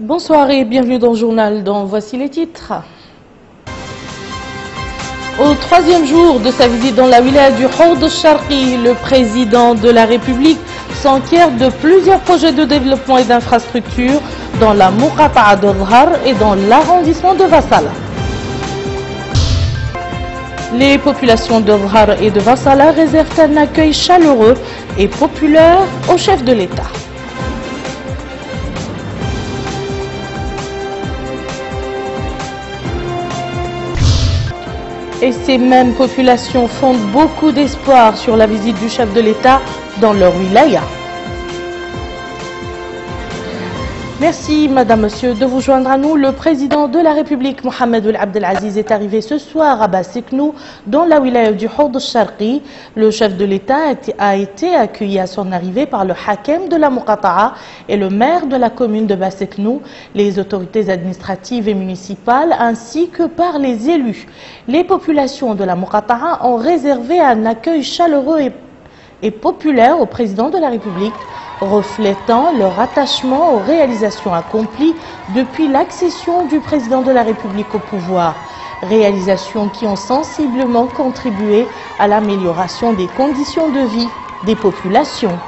Bonsoir et bienvenue dans le journal dont voici les titres. Au troisième jour de sa visite dans la wilaya du Hawd al-Sharqi, le président de la République s'enquiert de plusieurs projets de développement et d'infrastructures dans la Muqata'a d'Adhar et dans l'arrondissement de Vassala. Les populations d'Adhar et de Vassala réservent un accueil chaleureux et populaire au chef de l'État. Et ces mêmes populations fondent beaucoup d'espoir sur la visite du chef de l'État dans leur wilaya. Merci Madame, Monsieur de vous joindre à nous. Le président de la République, Mohamed Ould Abdelaziz, est arrivé ce soir à Basseknou, dans la wilaya du Hawd al-Sharqi. Le chef de l'État a été accueilli à son arrivée par le hakem de la Muqata'a et le maire de la commune de Basseknou, les autorités administratives et municipales, ainsi que par les élus. Les populations de la Muqata'a ont réservé un accueil chaleureux et populaire au président de la République, reflétant leur attachement aux réalisations accomplies depuis l'accession du président de la République au pouvoir. Réalisations qui ont sensiblement contribué à l'amélioration des conditions de vie des populations.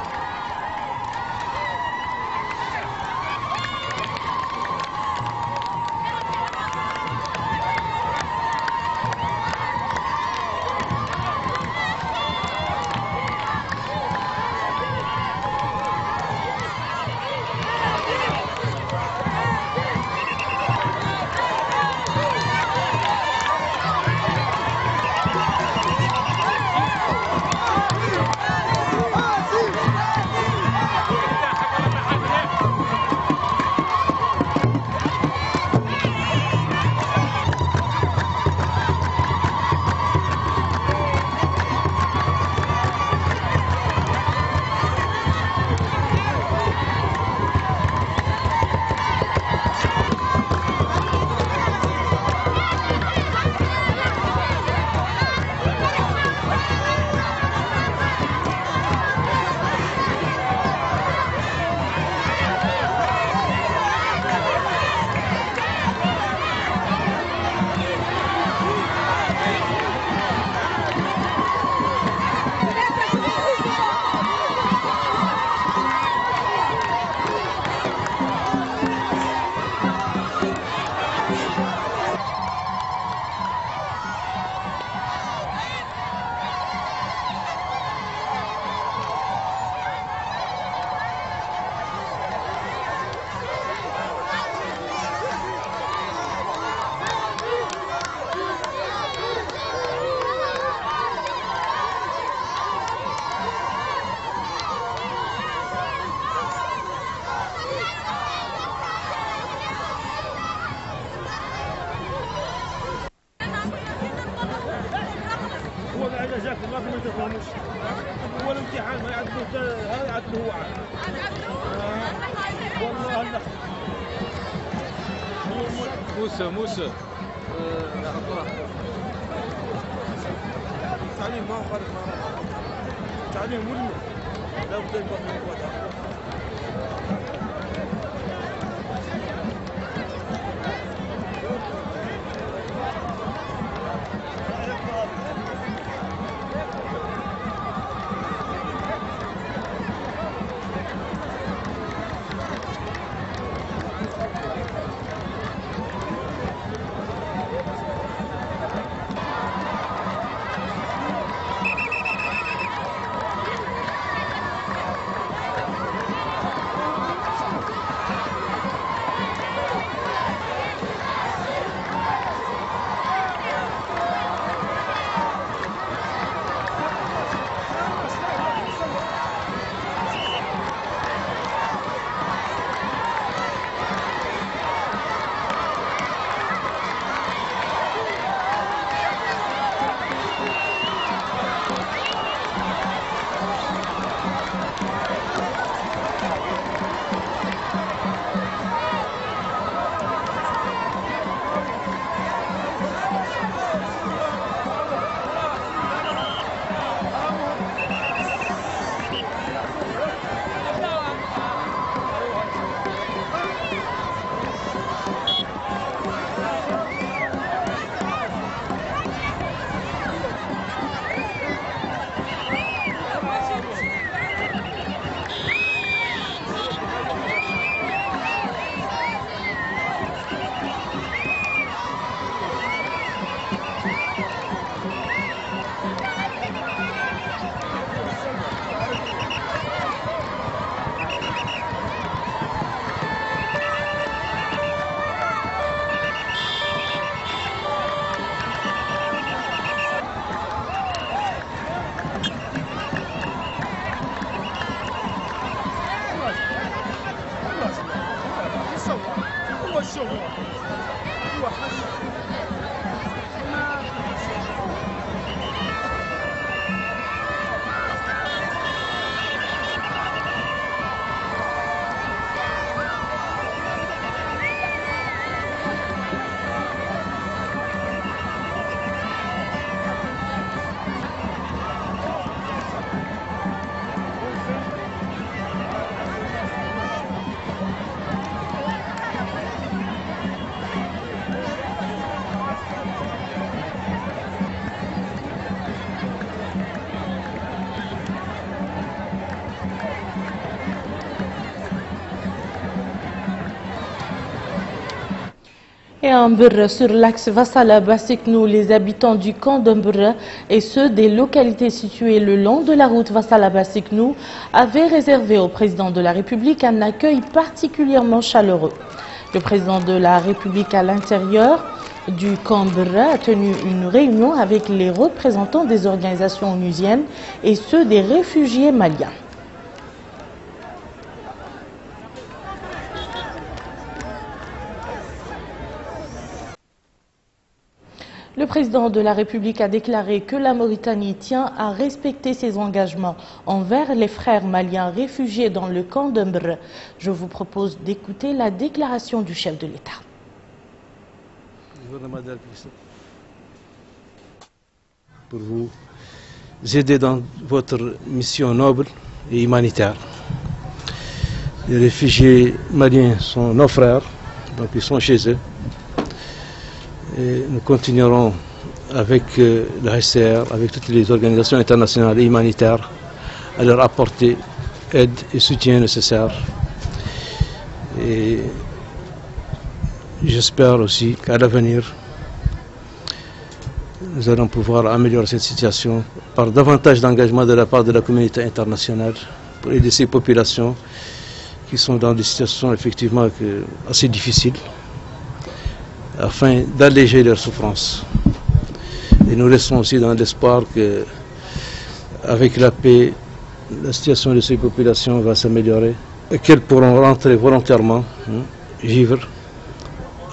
ما في تفهموش هو الامتحان ما يعدلوه هذا يعدلوه هو والله موسى التعليم ما هو خارج التعليم مهم لا بد يبقى Et à Mberra, sur l'axe Vassala-Basseknou, les habitants du camp de Mberra et ceux des localités situées le long de la route Vassala-Basseknou avaient réservé au président de la République un accueil particulièrement chaleureux. Le président de la République à l'intérieur du camp Mberra a tenu une réunion avec les représentants des organisations onusiennes et ceux des réfugiés maliens. Le président de la République a déclaré que la Mauritanie tient à respecter ses engagements envers les frères maliens réfugiés dans le camp de Mberra. Je vous propose d'écouter la déclaration du chef de l'État. Pour vous aider dans votre mission noble et humanitaire. Les réfugiés maliens sont nos frères, donc ils sont chez eux. Et nous continuerons avec la HCR, avec toutes les organisations internationales et humanitaires, à leur apporter aide et soutien nécessaire. Et j'espère aussi qu'à l'avenir, nous allons pouvoir améliorer cette situation par davantage d'engagement de la part de la communauté internationale pour aider ces populations qui sont dans des situations effectivement assez difficiles, afin d'alléger leurs souffrances. Et nous restons aussi dans l'espoir qu'avec la paix, la situation de ces populations va s'améliorer et qu'elles pourront rentrer volontairement, vivre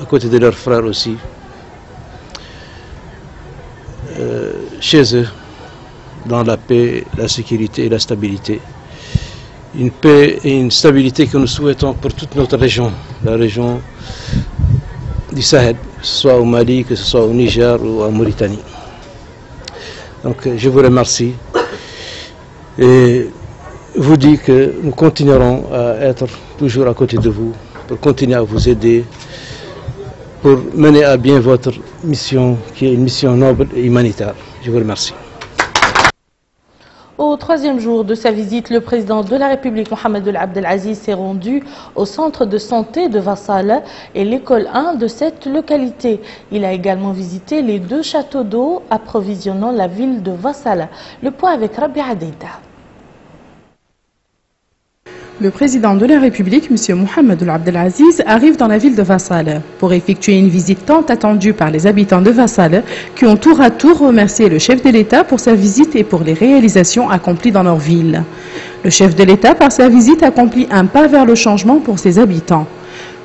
à côté de leurs frères aussi, chez eux, dans la paix, la sécurité et la stabilité. Une paix et une stabilité que nous souhaitons pour toute notre région, la région du Sahel, que ce soit au Mali, que ce soit au Niger ou en Mauritanie. Donc je vous remercie et vous dis que nous continuerons à être toujours à côté de vous pour continuer à vous aider, pour mener à bien votre mission qui est une mission noble et humanitaire. Je vous remercie. Au troisième jour de sa visite, le président de la République, Mohamed Abdelaziz, s'est rendu au centre de santé de Vassala et l'école 1 de cette localité. Il a également visité les 2 châteaux d'eau approvisionnant la ville de Vassala. Le point avec Rabbi Adeida. Le président de la République, M. Mohamed Abdelaziz, arrive dans la ville de Vassala pour effectuer une visite tant attendue par les habitants de Vassala qui ont tour à tour remercié le chef de l'État pour sa visite et pour les réalisations accomplies dans leur ville. Le chef de l'État, par sa visite, accomplit un pas vers le changement pour ses habitants.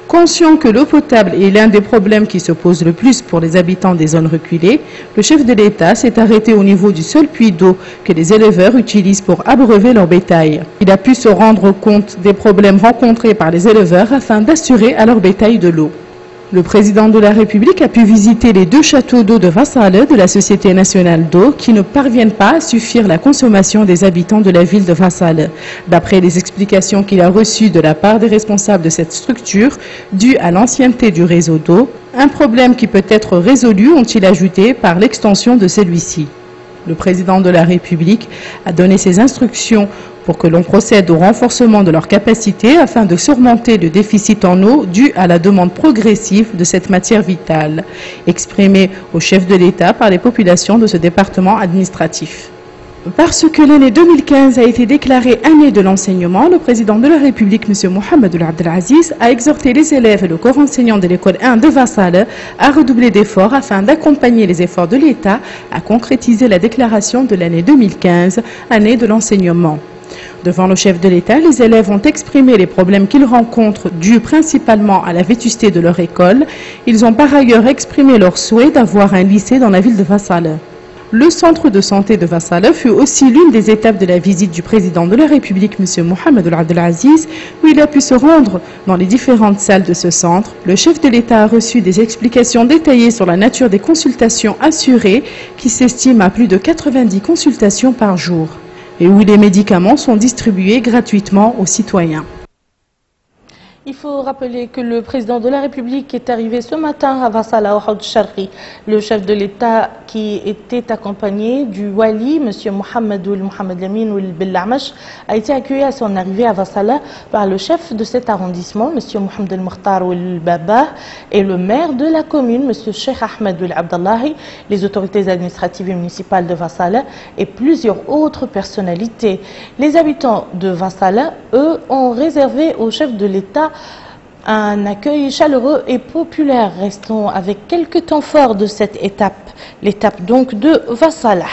Conscient que l'eau potable est l'un des problèmes qui se posent le plus pour les habitants des zones reculées, le chef de l'État s'est arrêté au niveau du seul puits d'eau que les éleveurs utilisent pour abreuver leur bétail. Il a pu se rendre compte des problèmes rencontrés par les éleveurs afin d'assurer à leur bétail de l'eau. Le président de la République a pu visiter les 2 châteaux d'eau de Vassala de la Société nationale d'eau qui ne parviennent pas à suffire la consommation des habitants de la ville de Vassala. D'après les explications qu'il a reçues de la part des responsables de cette structure, due à l'ancienneté du réseau d'eau, un problème qui peut être résolu, ont-ils ajouté, par l'extension de celui-ci. Le président de la République a donné ses instructions pour que l'on procède au renforcement de leurs capacités afin de surmonter le déficit en eau dû à la demande progressive de cette matière vitale, exprimée au chef de l'État par les populations de ce département administratif. Parce que l'année 2015 a été déclarée année de l'enseignement, le président de la République, M. Mohamed Abdelaziz, a exhorté les élèves et le corps enseignant de l'école 1 de Vassala à redoubler d'efforts afin d'accompagner les efforts de l'État à concrétiser la déclaration de l'année 2015, année de l'enseignement. Devant le chef de l'État, les élèves ont exprimé les problèmes qu'ils rencontrent dus principalement à la vétusté de leur école. Ils ont par ailleurs exprimé leur souhait d'avoir un lycée dans la ville de Vassala. Le centre de santé de Vassala fut aussi l'une des étapes de la visite du président de la République, M. Mohamed Abdelaziz, où il a pu se rendre dans les différentes salles de ce centre. Le chef de l'État a reçu des explications détaillées sur la nature des consultations assurées, qui s'estiment à plus de 90 consultations par jour, et où les médicaments sont distribués gratuitement aux citoyens. Il faut rappeler que le président de la République est arrivé ce matin à Vassala, au Houd Sharqi. Le chef de l'État qui était accompagné du Wali, M. Mohamed Lamine Ould Bellamash, a été accueilli à son arrivée à Vassala par le chef de cet arrondissement, M. Mohamed El Mokhtar Ould Baba, et le maire de la commune, M. Cheikh Ahmed Ould Abdallahi, les autorités administratives et municipales de Vassala et plusieurs autres personnalités. Les habitants de Vassala, eux, ont réservé au chef de l'État un accueil chaleureux et populaire. Restons avec quelques temps forts de cette étape, l'étape donc de Vassala.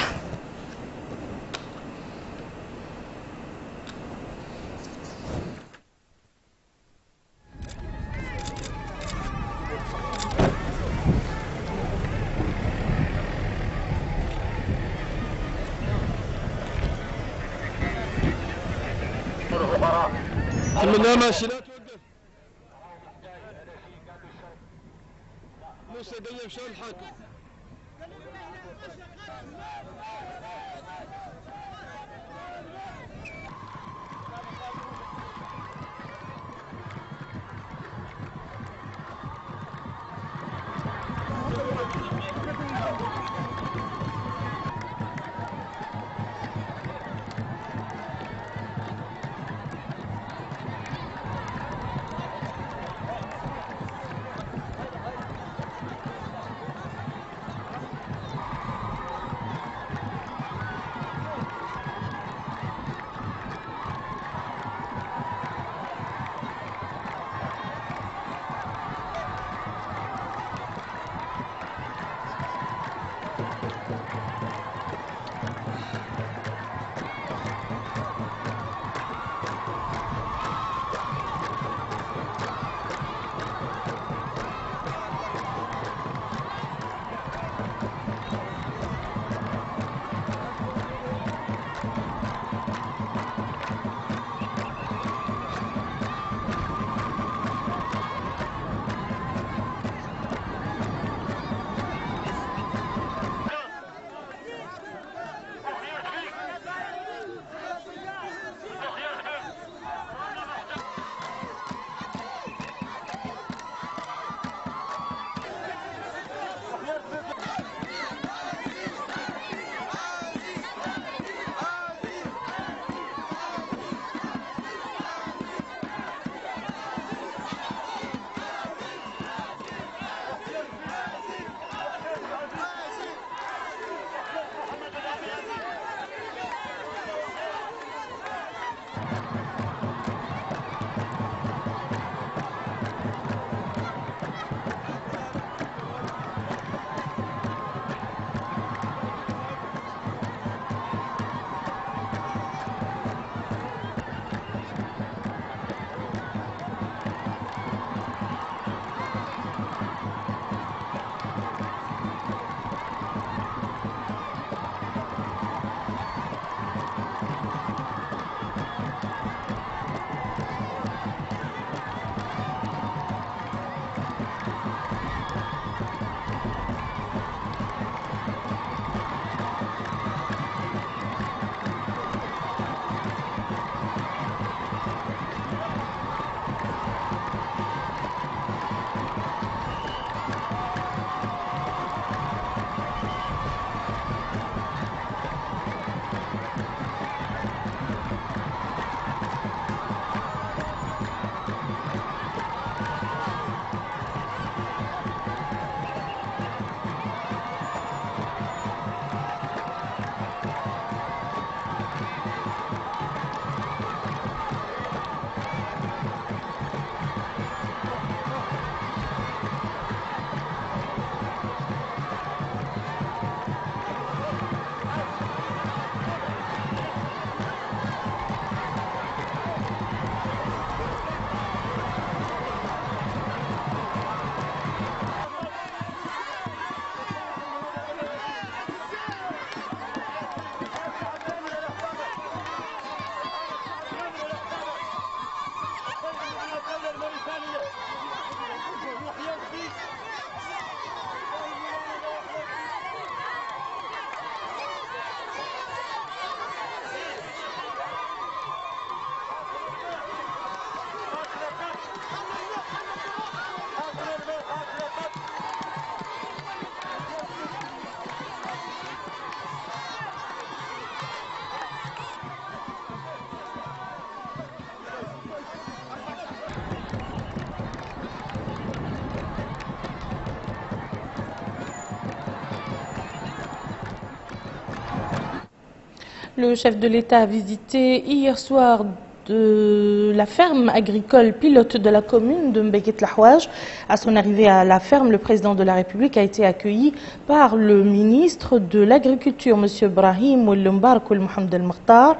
Le chef de l'État a visité hier soir de la ferme agricole pilote de la commune de Mbeket Lahouaj. À son arrivée à la ferme, le président de la République a été accueilli par le ministre de l'Agriculture, M. Brahim Ouellembark Mohamed El Makhtar,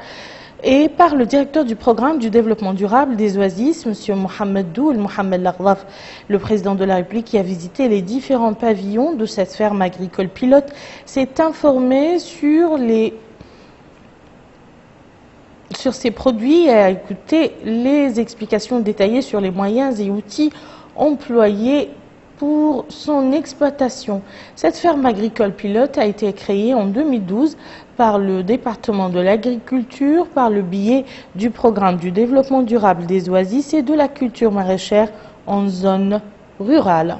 et par le directeur du programme du développement durable des Oasis, M. Mohamed Doul Mohamed Laghdaf. Le président de la République qui a visité les différents pavillons de cette ferme agricole pilote s'est informé sur ces produits et a écouté les explications détaillées sur les moyens et outils employés pour son exploitation. Cette ferme agricole pilote a été créée en 2012 par le département de l'agriculture par le biais du programme du développement durable des Oasis et de la culture maraîchère en zone rurale.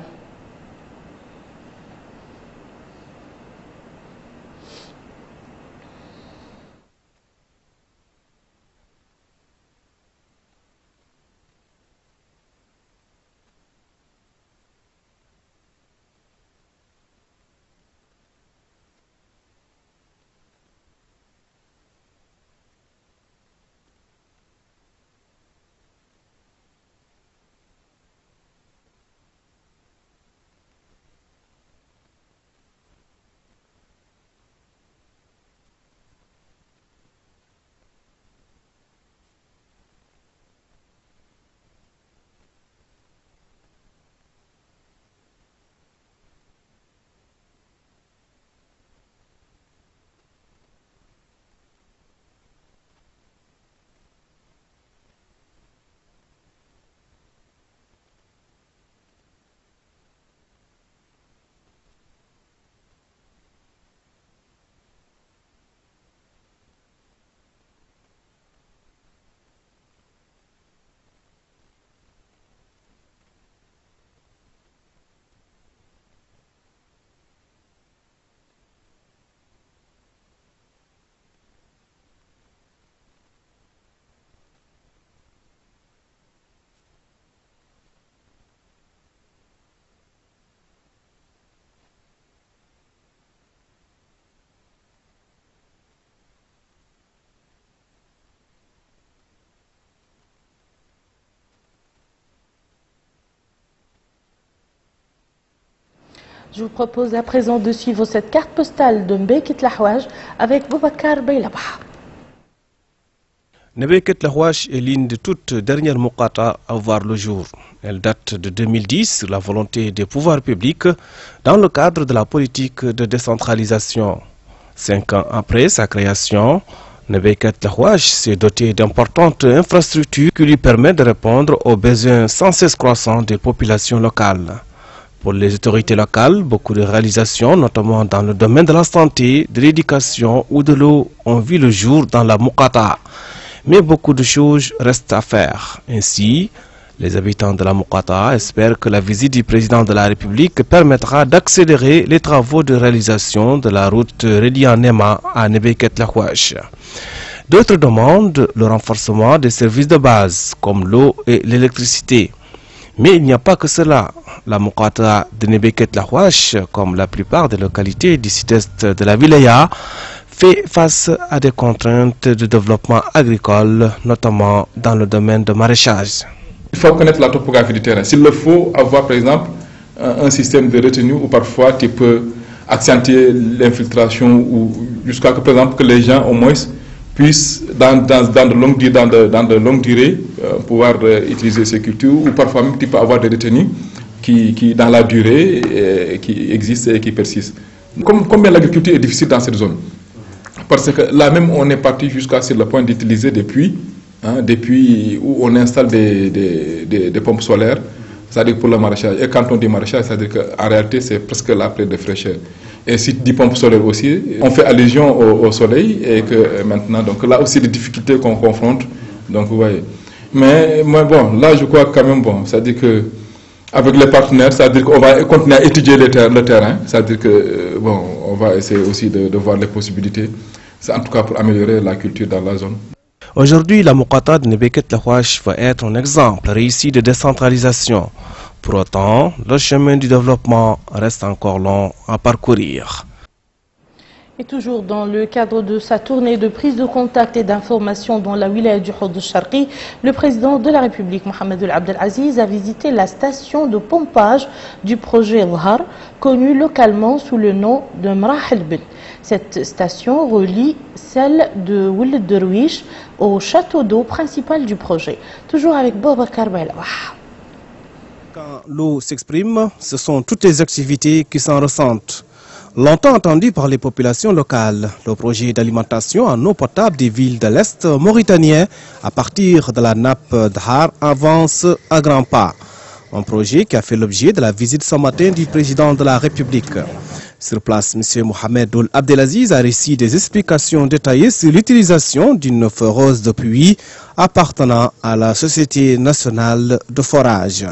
Je vous propose à présent de suivre cette carte postale de Mbeket Lahouaj avec Boubacar Beylabah. Mbeket Lahouaj est l'une de toutes dernières Muqata à voir le jour. Elle date de 2010 sur la volonté des pouvoirs publics dans le cadre de la politique de décentralisation. 5 ans après sa création, Mbeket Lahouaj s'est doté d'importantes infrastructures qui lui permettent de répondre aux besoins sans cesse croissants des populations locales. Pour les autorités locales, beaucoup de réalisations, notamment dans le domaine de la santé, de l'éducation ou de l'eau, ont vu le jour dans la Muqata. Mais beaucoup de choses restent à faire. Ainsi, les habitants de la Muqata espèrent que la visite du président de la République permettra d'accélérer les travaux de réalisation de la route reliant Nema à Mbeket Lahouaj. D'autres demandent le renforcement des services de base, comme l'eau et l'électricité. Mais il n'y a pas que cela. La Muqata de Mbeket Lahouaj, comme la plupart des localités du sud-est de la wilaya, fait face à des contraintes de développement agricole, notamment dans le domaine de maraîchage. Il faut connaître la topographie du terrain. S'il le faut, avoir par exemple un système de retenue où parfois tu peux accentuer l'infiltration ou jusqu'à que par exemple que les gens au moins puissent dans de longues durées pouvoir utiliser ces cultures, ou parfois même tu peux avoir des retenues qui dans la durée qui existent et qui persistent. Combien l'agriculture est difficile dans cette zone? Parce que là même on est parti jusqu'à sur le point d'utiliser des puits, des puits où on installe des pompes solaires, c'est-à-dire pour le maraîchage. Et quand on dit maraîchage, c'est-à-dire qu'en réalité c'est presque la plaie de fraîcheur. Et si des pompes solaires aussi, on fait allusion au soleil, et que maintenant, donc là aussi des difficultés qu'on confronte, donc vous voyez. Mais bon, là je crois quand même, bon, c'est-à-dire que avec les partenaires, c'est-à-dire qu'on va continuer à étudier le terrain, c'est-à-dire que bon, on va essayer aussi de voir les possibilités, c'est en tout cas pour améliorer la culture dans la zone. Aujourd'hui, la Muqata de Mbeket Lahouaj va être un exemple réussi de décentralisation. Pour autant, le chemin du développement reste encore long à parcourir. Et toujours dans le cadre de sa tournée de prise de contact et d'information dans la wilaya du Houd al-Sharqi, le président de la République, Mohamed Abdel Aziz, a visité la station de pompage du projet Dhar, connue localement sous le nom de Mrah el-Ben. Cette station relie celle de Ould Derwish au château d'eau principal du projet. Toujours avec Boubacar Belawah. Quand l'eau s'exprime, ce sont toutes les activités qui s'en ressentent. Longtemps attendu par les populations locales, le projet d'alimentation en eau potable des villes de l'Est mauritanien à partir de la nappe d'Har avance à grands pas. Un projet qui a fait l'objet de la visite ce matin du président de la République. Sur place, M. Mohamed Abdelaziz a reçu des explications détaillées sur l'utilisation d'une foreuse de puits appartenant à la Société nationale de forage.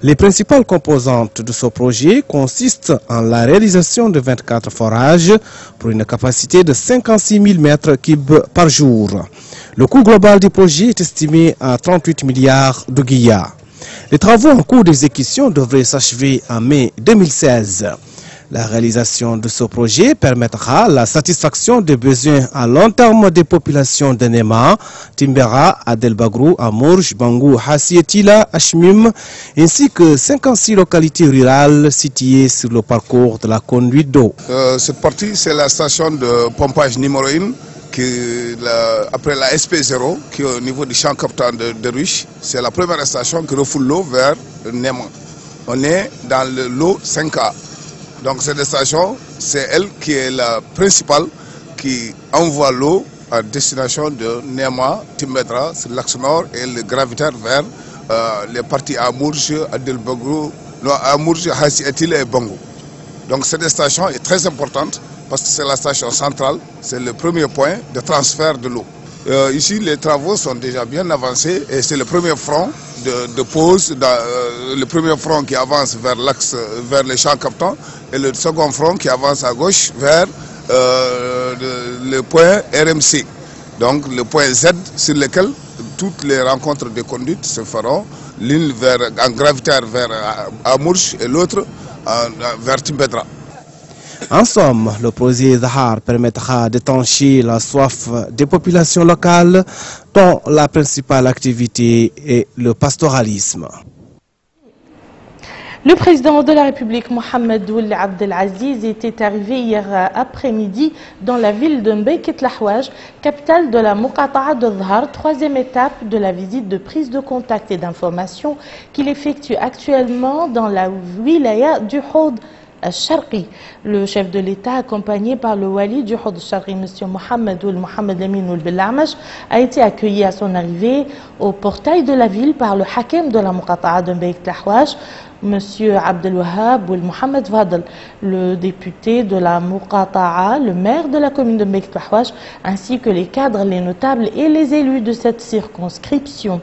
Les principales composantes de ce projet consistent en la réalisation de 24 forages pour une capacité de 56 000 mètres cubes par jour. Le coût global du projet est estimé à 38 milliards de guillas. Les travaux en cours d'exécution devraient s'achever en mai 2016. La réalisation de ce projet permettra la satisfaction des besoins à long terme des populations de Nema, Timbera, Adel Bagrou, Amourj, Bangou, Hassietila, Ashmim, ainsi que 56 localités rurales situées sur le parcours de la conduite d'eau. Cette partie, c'est la station de pompage numéro 1, après la SP0, qui est au niveau du champ captant de Ruche. C'est la première station qui refoule l'eau vers Nema. On est dans le lot 5A. Donc cette station, c'est elle qui est la principale qui envoie l'eau à destination de Nema, Timbedra, sur l'axe nord et le gravitaire vers les parties Amourj, Adel Bagrou, Amourj, Hassietila et Bangou. Donc cette station est très importante parce que c'est la station centrale, c'est le premier point de transfert de l'eau. Ici, les travaux sont déjà bien avancés et c'est le premier front de pose, le premier front qui avance vers l'axe, vers les champs captants et le second front qui avance à gauche vers le point RMC. Donc le point Z sur lequel toutes les rencontres de conduite se feront, l'une en gravitaire vers Amourj et l'autre vers Timbedra. En somme, le projet Dhar permettra d'étancher la soif des populations locales dont la principale activité est le pastoralisme. Le président de la République, Mohamed Abdel Aziz, était arrivé hier après-midi dans la ville de Mbeyket Lahouaj, capitale de la Muqata'a de Dhar, troisième étape de la visite de prise de contact et d'information qu'il effectue actuellement dans la wilaya du Houd al-Sharqi. Le chef de l'État, accompagné par le wali du Houd al-Sharqi, M. Mohamed Amin Belamash, a été accueilli à son arrivée au portail de la ville par le hakem de la Muqata'a de Mbeyket Lahouaj, M. Abdelwahab Mohamed Fadel, le député de la Muqata'a, le maire de la commune de Mbeyket Lahouaj, ainsi que les cadres, les notables et les élus de cette circonscription.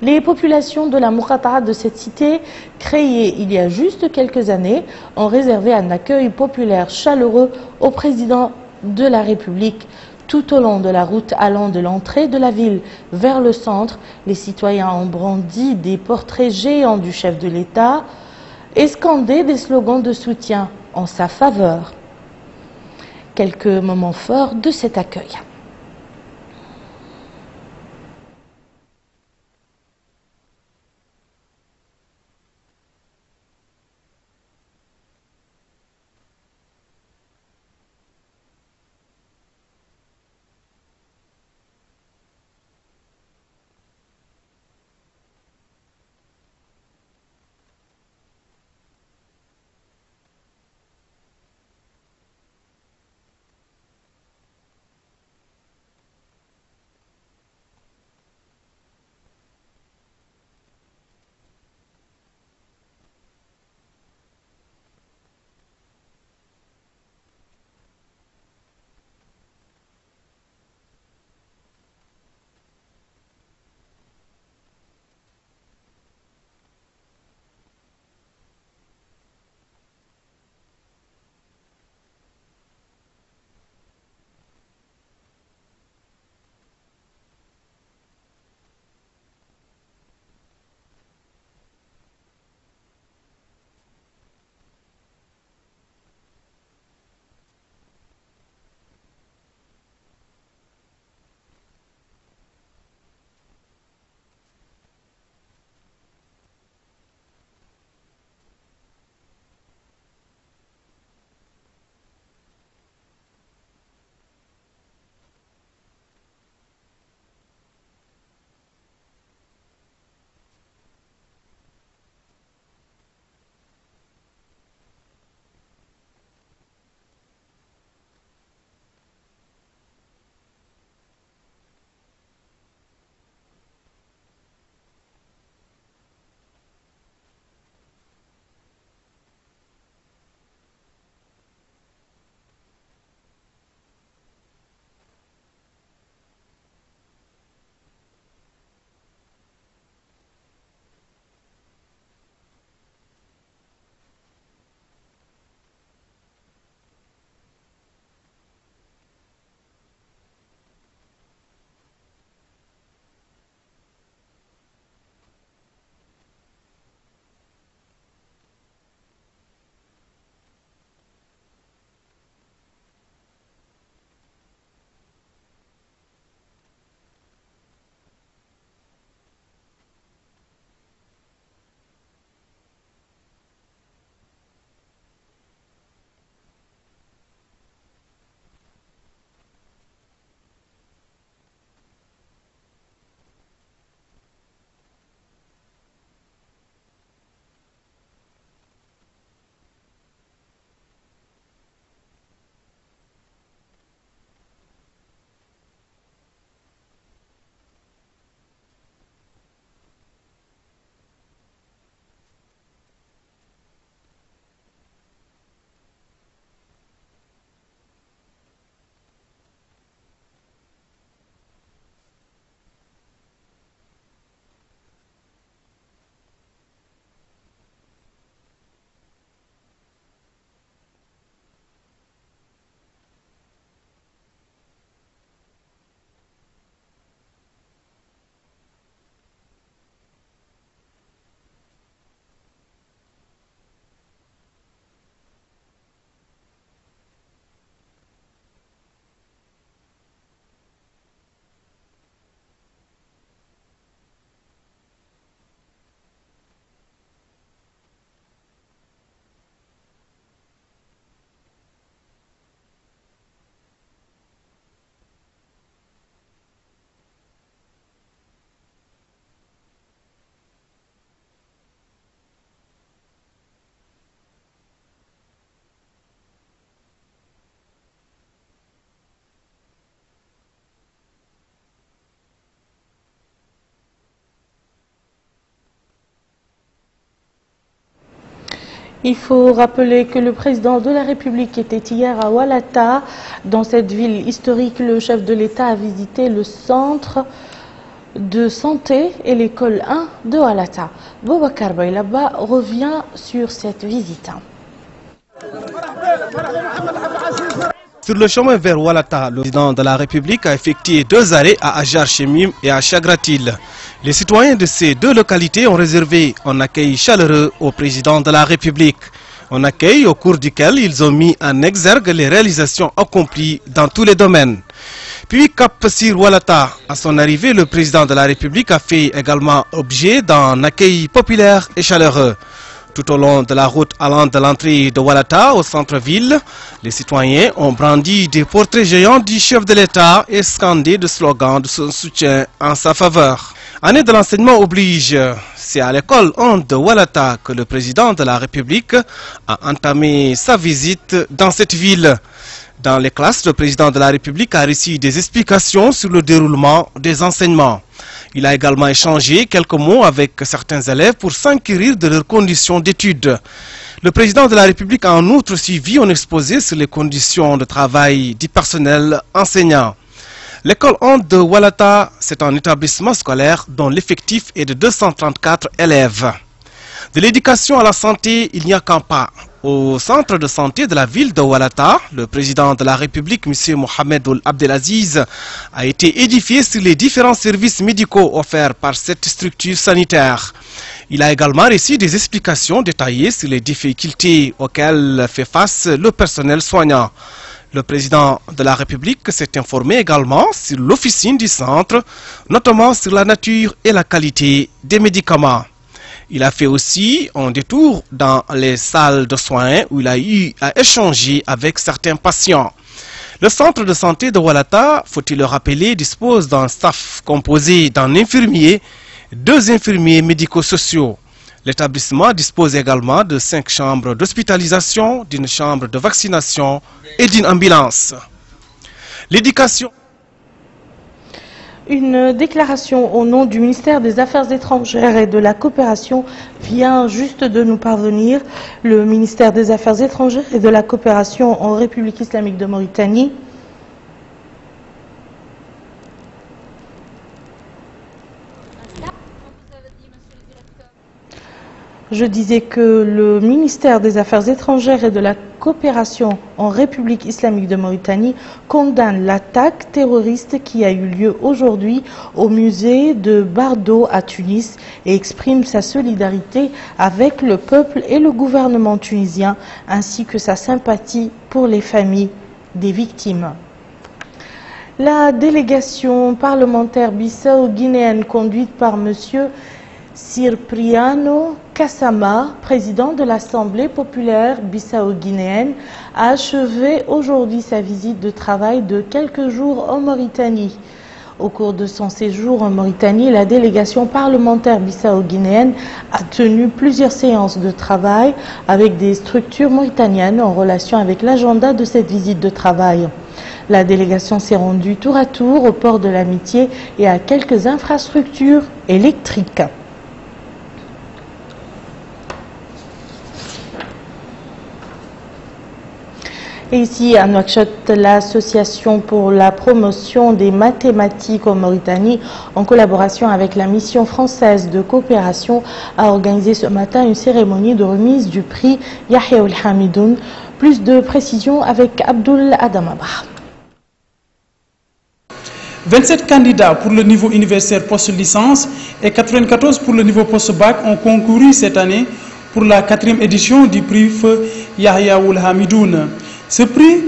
Les populations de la Muqata'a de cette cité, créée il y a juste quelques années, ont réservé un accueil populaire chaleureux au président de la République. Tout au long de la route allant de l'entrée de la ville vers le centre, les citoyens ont brandi des portraits géants du chef de l'État et scandé des slogans de soutien en sa faveur. Quelques moments forts de cet accueil. Il faut rappeler que le président de la République était hier à Walata. Dans cette ville historique, le chef de l'État a visité le centre de santé et l'école 1 de Walata. Boubacar Baylaba revient sur cette visite. Sur le chemin vers Walata, le président de la République a effectué 2 arrêts à Ajar Chemim et à Chagratil. Les citoyens de ces 2 localités ont réservé un accueil chaleureux au président de la République. Un accueil au cours duquel ils ont mis en exergue les réalisations accomplies dans tous les domaines. Puis cap sur Walata, à son arrivée, le président de la République a fait également objet d'un accueil populaire et chaleureux. Tout au long de la route allant de l'entrée de Walata au centre-ville, les citoyens ont brandi des portraits géants du chef de l'État et scandé des slogans de son soutien en sa faveur. Année de l'enseignement oblige, c'est à l'école 1 de Walata que le président de la République a entamé sa visite dans cette ville. Dans les classes, le président de la République a reçu des explications sur le déroulement des enseignements. Il a également échangé quelques mots avec certains élèves pour s'enquérir de leurs conditions d'études. Le président de la République a en outre suivi un exposé sur les conditions de travail du personnel enseignant. L'école 1 de Walata, c'est un établissement scolaire dont l'effectif est de 234 élèves. De l'éducation à la santé, il n'y a qu'un pas. Au centre de santé de la ville de Walata, le président de la République, M. Mohamed Abdelaziz, a été édifié sur les différents services médicaux offerts par cette structure sanitaire. Il a également reçu des explications détaillées sur les difficultés auxquelles fait face le personnel soignant. Le président de la République s'est informé également sur l'officine du centre, notamment sur la nature et la qualité des médicaments. Il a fait aussi un détour dans les salles de soins où il a eu à échanger avec certains patients. Le centre de santé de Walata, faut-il le rappeler, dispose d'un staff composé d'un infirmier, 2 infirmiers médico-sociaux. L'établissement dispose également de 5 chambres d'hospitalisation, d'une chambre de vaccination et d'une ambulance. L'éducation. Une déclaration au nom du ministère des Affaires étrangères et de la coopération vient juste de nous parvenir. Le ministère des Affaires étrangères et de la coopération en République islamique de Mauritanie Je disais que le ministère des Affaires étrangères et de la coopération en République islamique de Mauritanie condamne l'attaque terroriste qui a eu lieu aujourd'hui au musée de Bardo à Tunis et exprime sa solidarité avec le peuple et le gouvernement tunisien ainsi que sa sympathie pour les familles des victimes. La délégation parlementaire bissau-guinéenne conduite par M. Cipriano Kassama, président de l'Assemblée populaire bissau-guinéenne, a achevé aujourd'hui sa visite de travail de quelques jours en Mauritanie. Au cours de son séjour en Mauritanie, la délégation parlementaire bissau-guinéenne a tenu plusieurs séances de travail avec des structures mauritaniennes en relation avec l'agenda de cette visite de travail. La délégation s'est rendue tour à tour au port de l'Amitié et à quelques infrastructures électriques. Et ici à Nouakchott, l'association pour la promotion des mathématiques en Mauritanie, en collaboration avec la mission française de coopération, a organisé ce matin une cérémonie de remise du prix Yahya Ould Hamidoun. Plus de précisions avec Abdoul Adamabah. 27 candidats pour le niveau universitaire post-licence et 94 pour le niveau post-bac ont concouru cette année pour la 4e édition du prix Feu Yahya Ould Hamidoun. Ce prix,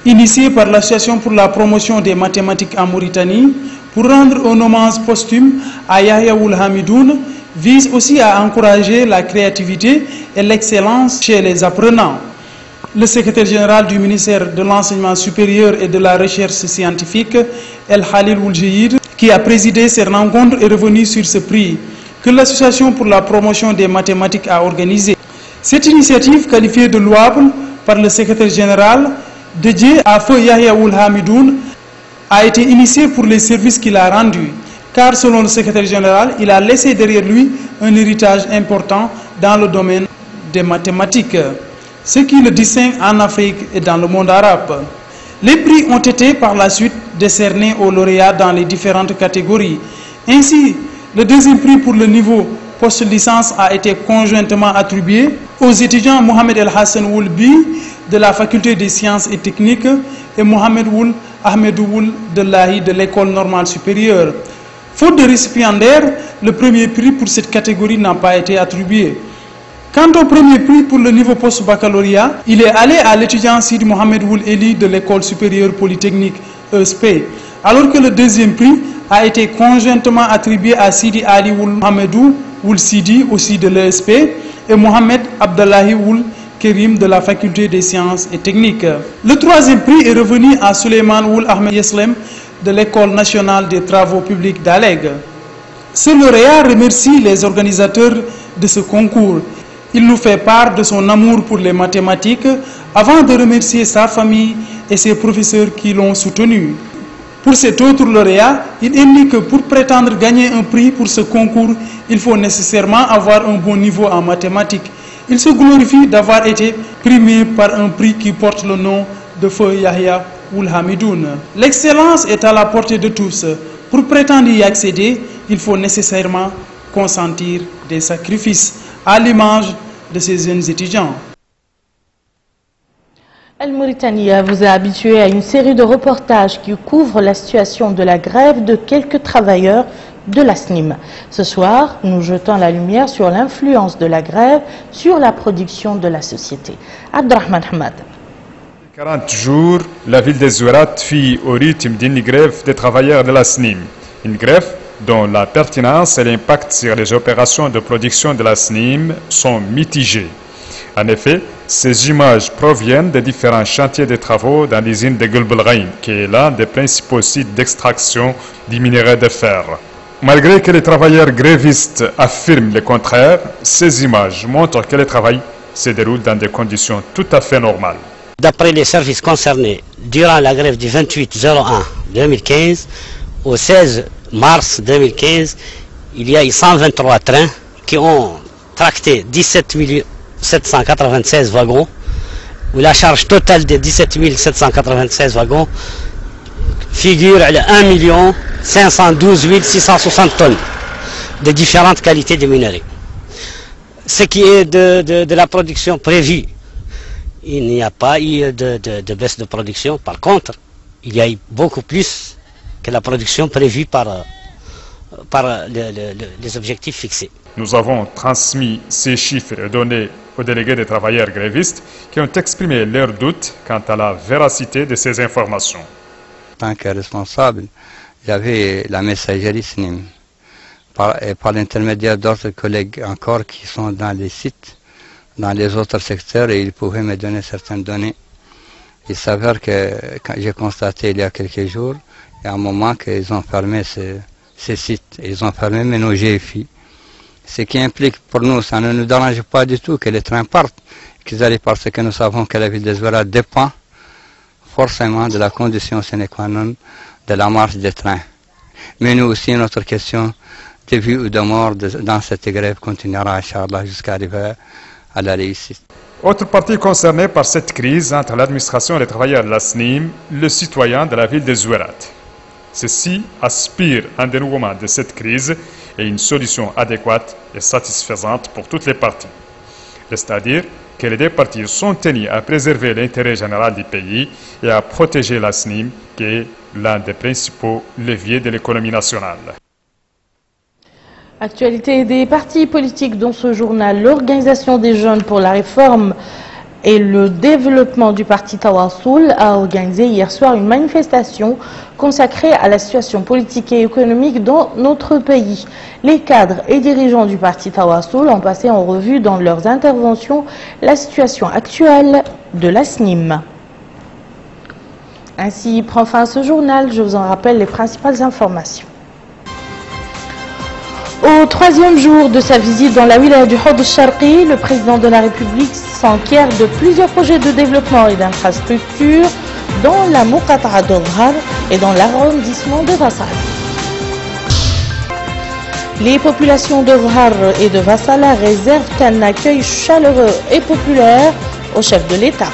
initié par l'Association pour la promotion des mathématiques en Mauritanie, pour rendre un hommage posthume à Yahya Ould Hamidoun, vise aussi à encourager la créativité et l'excellence chez les apprenants. Le secrétaire général du ministère de l'Enseignement supérieur et de la Recherche scientifique, El Khalil Ould, qui a présidé ces rencontres, est revenu sur ce prix que l'Association pour la promotion des mathématiques a organisé. Cette initiative, qualifiée de louable par le secrétaire général, dédiée à Feu Yahya Ould Hamidoun, a été initiée pour les services qu'il a rendus. Car selon le secrétaire général, il a laissé derrière lui un héritage important dans le domaine des mathématiques, ce qui le distingue en Afrique et dans le monde arabe. Les prix ont été par la suite décernés aux lauréats dans les différentes catégories. Ainsi, le deuxième prix pour le niveau post-licence a été conjointement attribué aux étudiants Mohamed El Hassan Woulbi de la faculté des sciences et techniques et Mohamed Woul Ahmed Woul de l'AI de l'école normale supérieure. Faute de récipiendaire, le premier prix pour cette catégorie n'a pas été attribué. Quant au premier prix pour le niveau post-baccalauréat, il est allé à l'étudiant Sidi Mohamed Woul Eli de l'école supérieure polytechnique ESP, alors que le deuxième prix a été conjointement attribué à Sidi Ali Woul Mohamedou Woul Sidi, aussi de l'ESP, et Mohamed Abdallahi Woul Kerim de la faculté des sciences et techniques. Le troisième prix est revenu à Suleiman Woul Ahmed Yeslem de l'école nationale des travaux publics d'Aleg. Ce lauréat remercie les organisateurs de ce concours. Il nous fait part de son amour pour les mathématiques avant de remercier sa famille et ses professeurs qui l'ont soutenu. Pour cet autre lauréat, il indique que pour prétendre gagner un prix pour ce concours, il faut nécessairement avoir un bon niveau en mathématiques. Il se glorifie d'avoir été primé par un prix qui porte le nom de Feu Yahya Ould Hamidoun. L'excellence est à la portée de tous. Pour prétendre y accéder, il faut nécessairement consentir des sacrifices, à l'image de ces jeunes étudiants. El Mauritania vous a habitué à une série de reportages qui couvrent la situation de la grève de quelques travailleurs de la SNIM. Ce soir, nous jetons la lumière sur l'influence de la grève sur la production de la société. Abdrahman Hamad. 40 jours, la ville de Zouerat fit au rythme d'une grève des travailleurs de la SNIM. Une grève dont la pertinence et l'impact sur les opérations de production de la SNIM sont mitigés. En effet, ces images proviennent des différents chantiers de travaux dans l'usine de Gulbelraïm, qui est l'un des principaux sites d'extraction du minerai de fer. Malgré que les travailleurs grévistes affirment le contraire, ces images montrent que le travail se déroule dans des conditions tout à fait normales. D'après les services concernés, durant la grève du 28-01-2015 au 16 mars 2015, il y a eu 123 trains qui ont tracté 17 796 wagons, où la charge totale des 17 796 wagons figure à 1 512 660 tonnes de différentes qualités de minerais. Ce qui est de la production prévue, il n'y a pas eu de baisse de production. Par contre, il y a eu beaucoup plus que la production prévue par les objectifs fixés. Nous avons transmis ces chiffres et données aux délégués des travailleurs grévistes qui ont exprimé leurs doutes quant à la véracité de ces informations. En tant que responsable, j'avais la messagerie SNIM par l'intermédiaire d'autres collègues encore qui sont dans les sites, dans les autres secteurs, et ils pouvaient me donner certaines données. Il s'avère que j'ai constaté il y a quelques jours, il y a un moment qu'ils ont fermé ces sites, ils ont fermé même nos GFI. Ce qui implique pour nous, ça ne nous dérange pas du tout que les trains partent, qu'ils arrivent, parce que nous savons que la ville de Zouerat dépend forcément de la condition sine qua non de la marche des trains. Mais nous aussi, notre question de vie ou de mort dans cette grève continuera, Inch'Allah, jusqu'à arriver à la réussite. Autre partie concernée par cette crise entre l'administration et les travailleurs de la SNIM, le citoyen de la ville de Zouerat. Ceux-ci aspirent à un dénouement de cette crise et une solution adéquate et satisfaisante pour toutes les parties. C'est-à-dire que les deux parties sont tenues à préserver l'intérêt général du pays et à protéger la SNIM, qui est l'un des principaux leviers de l'économie nationale. Actualité des partis politiques dans ce journal, l'Organisation des jeunes pour la réforme et le développement du parti Tawassoul a organisé hier soir une manifestation consacrée à la situation politique et économique dans notre pays. Les cadres et dirigeants du parti Tawassoul ont passé en revue dans leurs interventions la situation actuelle de la SNIM. Ainsi prend fin ce journal, je vous en rappelle les principales informations. Au troisième jour de sa visite dans la wilaya du Houd al-Sharqi, le président de la République s'enquiert de plusieurs projets de développement et d'infrastructures dans la Muqata'a d'Oghar et dans l'arrondissement de Vassal. Les populations de Vhar et de Vassala réservent un accueil chaleureux et populaire au chef de l'État.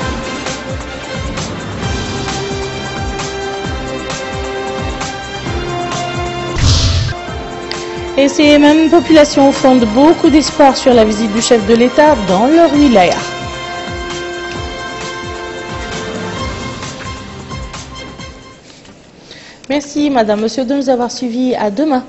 Et ces mêmes populations fondent beaucoup d'espoir sur la visite du chef de l'État dans leur wilaya. Merci Madame, Monsieur de nous avoir suivis. À demain.